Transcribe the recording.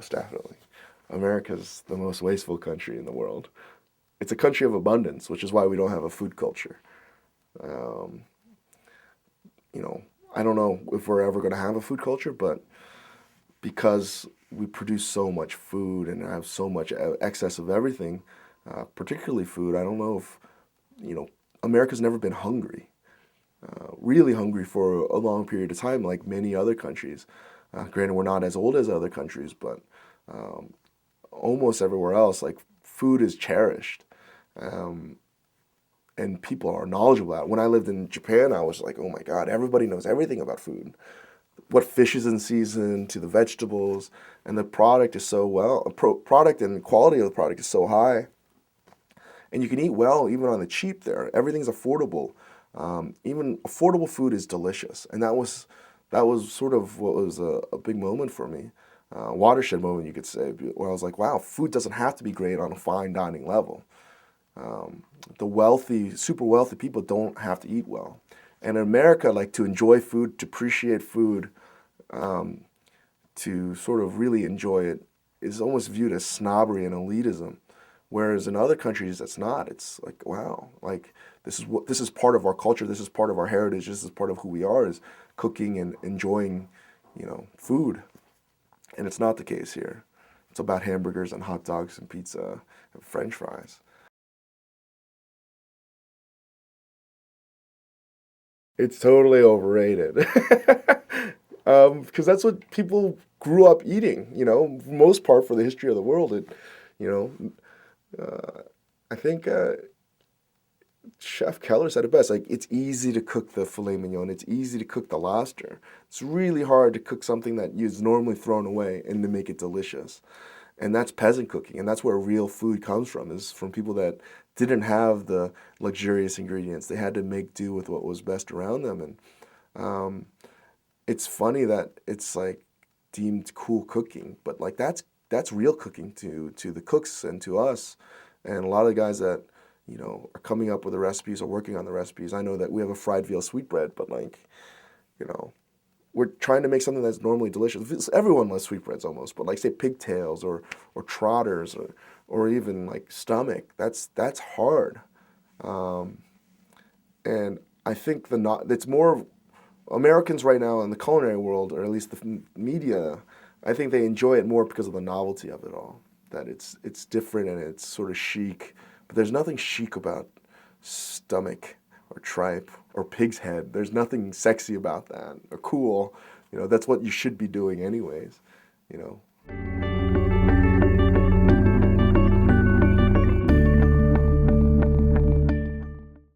most definitely. America's the most wasteful country in the world. It's a country of abundance, which is why we don't have a food culture. Um, you know, I don't know if we're ever going to have a food culture, but because we produce so much food and have so much excess of everything, particularly food, I don't know if, you know, America's never been hungry, really hungry for a long period of time, like many other countries. Granted, we're not as old as other countries, but um, almost everywhere else, like food is cherished. Um, and people are knowledgeable about it. When I lived in Japan, I was like, oh my God, everybody knows everything about food. What fish is in season to the vegetables, and the product is so product and quality of the product is so high. And you can eat well even on the cheap there. Everything's affordable. Even affordable food is delicious. And that was sort of what was a big moment for me. Watershed moment, you could say, where I was like, wow, food doesn't have to be great on a fine dining level. The wealthy, super wealthy people don't have to eat well. And in America, like to enjoy food, to appreciate food, um, to sort of really enjoy it is almost viewed as snobbery and elitism. Whereas in other countries, that's not. It's like, wow, like this is part of our culture. This is part of our heritage. This is part of who we are is cooking and enjoying, food. And it's not the case here. It's about hamburgers and hot dogs and pizza and French fries. It's totally overrated. Because that's what people grew up eating, for the most part for the history of the world. You I think Chef Keller said it best. Like, it's easy to cook the filet mignon. It's easy to cook the lobster. It's really hard to cook something that is normally thrown away and to make it delicious. And that's peasant cooking, and that's where real food comes from, is from people that didn't have the luxurious ingredients. They had to make do with what was best around them. And um, it's funny that it's like deemed cool cooking, but like that's real cooking to the cooks and to us. And a lot of the guys that are coming up with the recipes or working on the recipes. I know that we have a fried veal sweetbread, but like you know we're trying to make something that's normally delicious. Everyone loves sweetbreads almost, but like say pigtails or trotters or even like stomach. That's hard. Um, and I think it's more Americans right now in the culinary world, or at least the media. I think they enjoy it more because of the novelty of it all. That it's different and it's sort of chic, but there's nothing chic about stomach or tripe or pig's head. There's nothing sexy about that or cool. That's what you should be doing anyways. You know.